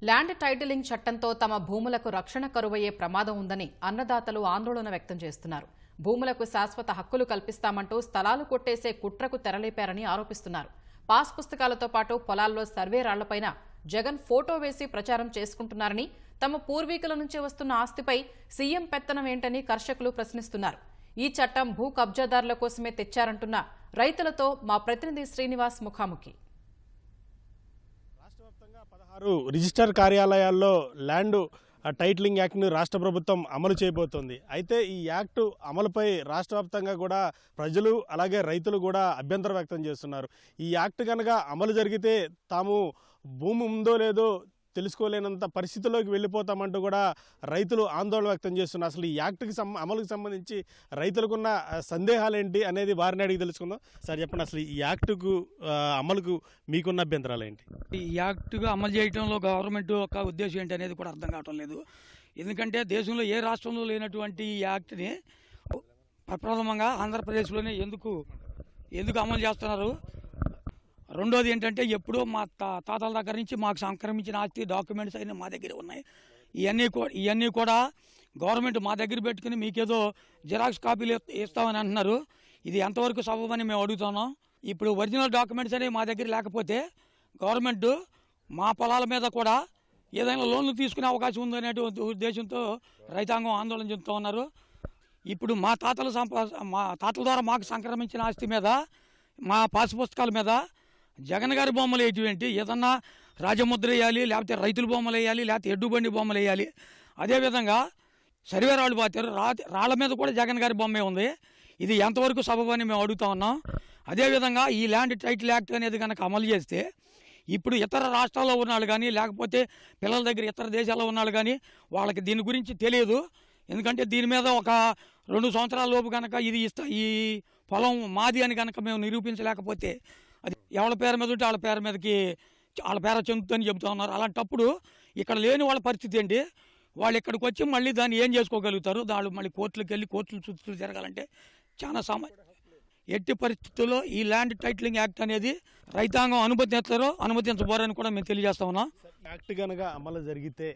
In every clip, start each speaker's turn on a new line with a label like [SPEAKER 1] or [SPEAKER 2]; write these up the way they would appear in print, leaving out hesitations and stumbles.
[SPEAKER 1] Land titling చట్టంతో తమ భూములకు రక్షణ కరువయ్యే ప్రమాదం ఉందని అన్నదాతలు ఆందోళన వ్యక్తం చేస్తున్నారు. భూములకు శాశ్వత హక్కులు కల్పిస్తామంటూ స్థలాలు కొట్టేసే కుట్రకు తెరలేపారని ఆరోపిస్తున్నారు. పాస్ పుస్తకాలతో పాటు పొలాల్లో సర్వే రాళ్లపైన జగన్ ఫోటో వేసి ప్రచారం చేసుకుంటున్నారని, తమ పూర్వీకుల నుంచి వస్తున్న ఆస్తిపై సీఎం పెత్తనం ఏంటని కర్షకులు ప్రశ్నిస్తున్నారు. ఈ చట్టం భూ కబ్జాదారుల కోసమే తెచ్చారంటున్న రైతులతో మా ప్రతినిధి శ్రీనివాస్ ముఖాముఖి.
[SPEAKER 2] రాష్ట్రవ్యాప్తంగా 16 రిజిస్టర్ కార్యాలయాల్లో ల్యాండ్ టైటిలింగ్ యాక్ట్ను రాష్ట్ర ప్రభుత్వం అమలు చేయబోతోంది. అయితే ఈ యాక్టు అమలుపై రాష్ట్ర వ్యాప్తంగా కూడా ప్రజలు అలాగే రైతులు కూడా అభ్యంతరం వ్యక్తం చేస్తున్నారు. ఈ యాక్ట్ కనుక అమలు జరిగితే తాము భూమి ఉందో లేదో తెలుసుకోలేనంత పరిస్థితుల్లోకి వెళ్ళిపోతామంటూ కూడా రైతులు ఆందోళన వ్యక్తం చేస్తున్నారు. అసలు ఈ యాక్ట్కి అమలుకు సంబంధించి రైతులకున్న సందేహాలు ఏంటి అనేది వారిని అడిగి తెలుసుకుందాం. సార్ చెప్పండి, అసలు ఈ యాక్టుకు అమలుకు మీకున్న అభ్యంతరాలు ఏంటి?
[SPEAKER 3] ఈ యాక్ట్గా అమలు చేయడంలో గవర్నమెంట్ యొక్క ఉద్దేశం ఏంటి అనేది కూడా అర్థం కావటం లేదు. ఎందుకంటే దేశంలో ఏ రాష్ట్రంలో లేనటువంటి ఈ యాక్ట్ని ప్రప్రథమంగా ఆంధ్రప్రదేశ్లోనే ఎందుకు అమలు చేస్తున్నారు? రెండోది ఏంటంటే, ఎప్పుడో మా తాతల దగ్గర నుంచి మాకు సంక్రమించిన ఆస్తి డాక్యుమెంట్స్ అయినా మా దగ్గర ఉన్నాయి. ఇవన్నీ కూడా గవర్నమెంట్ మా దగ్గర పెట్టుకుని మీకేదో జిరాక్స్ కాపీలు ఇస్తామని అంటున్నారు. ఇది ఎంతవరకు సబబని మేము అడుగుతున్నాం. ఇప్పుడు ఒరిజినల్ డాక్యుమెంట్స్ అనేవి మా దగ్గర లేకపోతే గవర్నమెంట్ మా పొలాల మీద కూడా ఏదైనా లోన్లు తీసుకునే అవకాశం ఉందనేటువంటి ఉద్దేశంతో రైతాంగం ఆందోళన చెందుతూ ఉన్నారు. ఇప్పుడు మా తాతల ద్వారా మాకు సంక్రమించిన ఆస్తి మీద, మా పాస్ పుస్తకాల మీద జగన్ గారి బొమ్మలు వేయటువంటి, ఏదన్నా రాజముద్ర వేయాలి, లేకపోతే రైతుల బొమ్మలు వేయాలి, లేకపోతే ఎడ్డుబండి బొమ్మలు వేయాలి. అదేవిధంగా సర్వే రాళ్ళు పాతారు, రాళ్ల మీద కూడా జగన్ గారి బొమ్మే ఉంది. ఇది ఎంతవరకు సబబని మేము అడుగుతా ఉన్నాం. అదేవిధంగా ఈ ల్యాండ్ టైటిల్ యాక్ట్ అనేది కనుక అమలు చేస్తే ఇప్పుడు ఇతర రాష్ట్రాల్లో ఉన్నాళ్ళు కానీ, లేకపోతే పిల్లల దగ్గర ఇతర దేశాల్లో ఉన్నాళ్ళు కానీ వాళ్ళకి దీని గురించి తెలియదు. ఎందుకంటే దీని మీద ఒక 2 సంవత్సరాల లోపు కనుక ఈ పొలం మాది అని కనుక మేము నిరూపించలేకపోతే అది ఎవరి పేరు మీద ఉంటే వాళ్ళ పేర చెందుతుందని చెబుతూ ఉన్నారు. అలాంటప్పుడు ఇక్కడ లేని వాళ్ళ పరిస్థితి ఏంటి? వాళ్ళు ఇక్కడికి వచ్చి మళ్ళీ దాన్ని ఏం చేసుకోగలుగుతారు? వాళ్ళు మళ్ళీ కోర్టులకు వెళ్ళి కోర్టులు చుట్టూ జరగాలంటే చాలా ఎట్టి పరిస్థితుల్లో ఈ ల్యాండ్ టైటిలింగ్ యాక్ట్ అనేది రైతాంగం అనుమతించబోరని కూడా మేము తెలియజేస్తా ఉన్నాం.
[SPEAKER 2] యాక్ట్ కనుక అమలు జరిగితే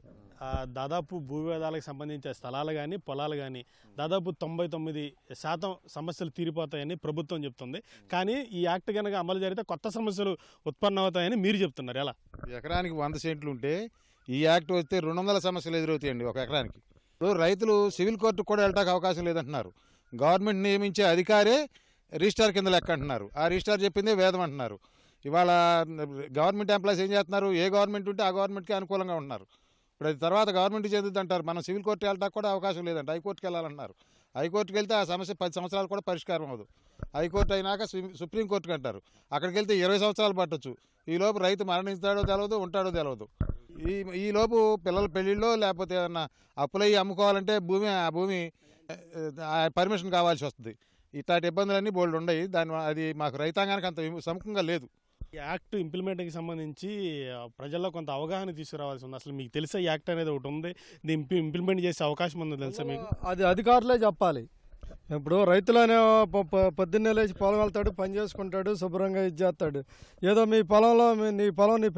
[SPEAKER 2] దాదాపు భూ వివాదాలకు సంబంధించిన స్థలాలు కానీ పొలాలు కానీ దాదాపు 99% సమస్యలు తీరిపోతాయని ప్రభుత్వం చెప్తుంది. కానీ ఈ యాక్ట్ కనుక అమలు జరిగితే కొత్త సమస్యలు ఉత్పన్నమవుతాయని మీరు చెప్తున్నారు. ఎలా?
[SPEAKER 4] ఎకరానికి 100 సెంట్లు ఉంటే ఈ యాక్ట్ వస్తే 200 సమస్యలు ఎదురవుతాయండి ఒక ఎకరానికి. రైతులు సివిల్ కోర్టుకు కూడా వెళ్ళటానికి అవకాశం లేదంటున్నారు. గవర్నమెంట్ నియమించే అధికారే రిజిస్టార్ కింద లెక్క అంటున్నారు. ఆ రిజిస్టార్ చెప్పిందే వేదం అంటున్నారు. ఇవాళ గవర్నమెంట్ ఎంప్లాయీస్ ఏం చేస్తున్నారు? ఏ గవర్నమెంట్ ఉంటే ఆ గవర్నమెంట్కి అనుకూలంగా ఉంటున్నారు. ఇప్పుడు అది తర్వాత గవర్నమెంట్ చెందుద్ది అంటారు. మనం సివిల్ కోర్టు వెళ్ళడానికి కూడా అవకాశం లేదంట. హైకోర్టుకి వెళ్ళాలంటున్నారు. హైకోర్టుకి వెళ్తే ఆ సమస్య 10 సంవత్సరాలు కూడా పరిష్కారం అవ్వదు. హైకోర్టు అయినాక సుప్రీంకోర్టుకి అంటారు. అక్కడికి వెళ్తే 20 సంవత్సరాలు పట్టొచ్చు. ఈలోపు రైతు మరణిస్తాడో తెలియదు, ఉంటాడో తెలియదు. ఈలోపు పిల్లల పెళ్లిళ్ళో లేకపోతే ఏదన్నా అప్పులయ్యి అమ్ముకోవాలంటే ఆ భూమి పర్మిషన్ కావాల్సి వస్తుంది. ఇట్లాంటి ఇబ్బందులన్నీ బోల్డ్ ఉన్నాయి. అది మాకు రైతాంగానికి అంత సముఖంగా లేదు.
[SPEAKER 2] ఈ యాక్ట్ ఇంప్లిమెంట్కి సంబంధించి ప్రజల్లో కొంత అవగాహన తీసుకురావాల్సి ఉంది. అసలు మీకు తెలిసే యాక్ట్ అనేది ఒకటి ఉంది, దీన్ని ఇంప్లిమెంట్ చేసే అవకాశం ఉందో తెలుసా మీకు?
[SPEAKER 5] అది అధికారులే చెప్పాలి. ఇప్పుడు రైతులనే పొద్దున్నే లేచి పొలం వెళ్తాడు, పని చేసుకుంటాడు, శుభ్రంగా ఇది చేస్తాడు. ఏదో మీ పొలంలో నీ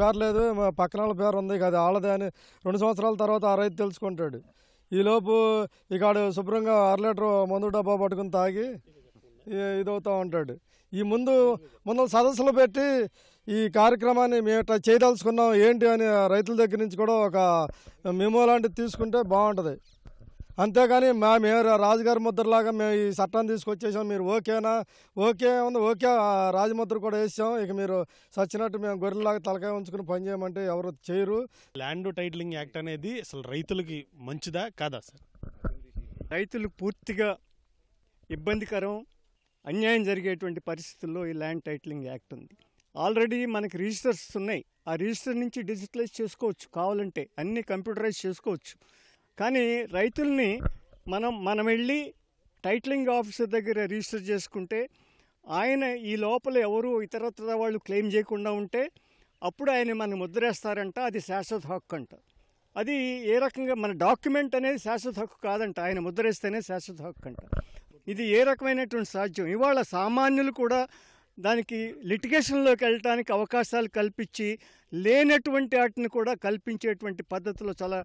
[SPEAKER 5] పేరు లేదు, పక్కన వాళ్ళ పేరు ఉంది కదా వాళ్ళదే అని 2 సంవత్సరాల తర్వాత ఆ రైతు తెలుసుకుంటాడు. ఈలోపు ఇకాడు శుభ్రంగా 1/2 లీటర్ మందు డబ్బా పట్టుకుని తాగి ఇదవుతూ ఉంటాడు. ఈ ముందు సదస్సులు పెట్టి ఈ కార్యక్రమాన్ని మేము ఇట్లా చేయదలుచుకున్నాం ఏంటి అని రైతుల దగ్గర నుంచి కూడా ఒక మెమో లాంటిది తీసుకుంటే బాగుంటుంది. అంతేగాని మేము రాజుగారి ముద్రలాగా మేము ఈ చట్టాన్ని తీసుకొచ్చేసాం, మీరు ఓకేనా? ఓకే ఉంది, ఓకే రాజముద్ర కూడా వేసాం, ఇక మీరు సచ్చినట్టు మేము గొర్రెలాగా తలకాయ ఉంచుకుని పని చేయమంటే ఎవరు చేయరు.
[SPEAKER 2] ల్యాండ్ టైటిలింగ్ యాక్ట్ అనేది అసలు రైతులకి మంచిదా కాదా సార్?
[SPEAKER 6] రైతులు పూర్తిగా ఇబ్బందికరం, అన్యాయం జరిగేటువంటి పరిస్థితుల్లో ఈ ల్యాండ్ టైటిలింగ్ యాక్ట్ ఉంది. ఆల్రెడీ మనకి రిజిస్టర్స్ ఉన్నాయి. ఆ రిజిస్టర్ నుంచి డిజిటలైజ్ చేసుకోవచ్చు, కావాలంటే అన్నీ కంప్యూటరైజ్ చేసుకోవచ్చు. కానీ రైతుల్ని మనం వెళ్ళి టైటిలింగ్ ఆఫీసర్ దగ్గర రిజిస్టర్ చేసుకుంటే ఆయన ఈ లోపల ఎవరు ఇతరత్ర వాళ్ళు క్లెయిమ్ చేయకుండా ఉంటే అప్పుడు ఆయన మన ముద్రేస్తారంట. అది శాశ్వత హక్కు అంట. అది ఏ రకంగా మన డాక్యుమెంట్ అనేది శాశ్వత హక్కు కాదంట, ఆయన ముద్రేస్తేనే శాశ్వత హక్కు అంట. ఇది ఏ రకమైనటువంటి సాధ్యం? ఇవాళ సామాన్యులు కూడా దానికి లిటిగేషన్లోకి వెళ్ళడానికి అవకాశాలు కల్పించి లేనటువంటి వాటిని కూడా కల్పించేటువంటి పద్ధతిలో చాలా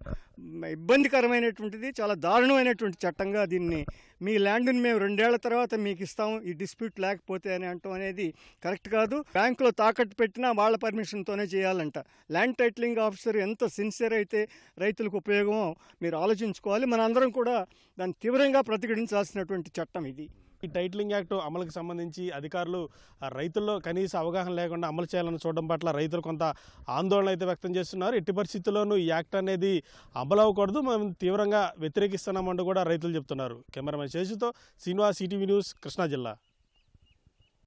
[SPEAKER 6] ఇబ్బందికరమైనటువంటిది, చాలా దారుణమైనటువంటి చట్టంగా దీన్ని మీ ల్యాండ్ని మేము 2 ఏళ్ల తర్వాత మీకు ఇస్తాం ఈ డిస్ప్యూట్ లేకపోతే అని అంటాం అనేది కరెక్ట్ కాదు. బ్యాంకులో తాకట్టు పెట్టినా వాళ్ళ పర్మిషన్తోనే చేయాలంట. ల్యాండ్ టైటిలింగ్ ఆఫీసర్ ఎంత సిన్సియర్ అయితే రైతులకు ఉపయోగమో మీరు ఆలోచించుకోవాలి. మనందరం కూడా దాన్ని తీవ్రంగా ప్రతిఘటించాల్సినటువంటి చట్టం ఇది.
[SPEAKER 2] ఈ టైటిలింగ్ యాక్ట్ అమలుకి సంబంధించి అధికారులు రైతుల్లో కనీస అవగాహన లేకుండా అమలు చేయాలని చూడడం పట్ల రైతులు కొంత ఆందోళన అయితే వ్యక్తం చేస్తున్నారు. ఎట్టి పరిస్థితుల్లోనూ ఈ యాక్ట్ అనేది అమలు అవ్వకూడదు, మేము తీవ్రంగా వ్యతిరేకిస్తున్నామంటూ కూడా రైతులు చెప్తున్నారు. కెమెరామెన్ శేషుతో శ్రీనివాస్, ఈటీవీ న్యూస్, కృష్ణా జిల్లా.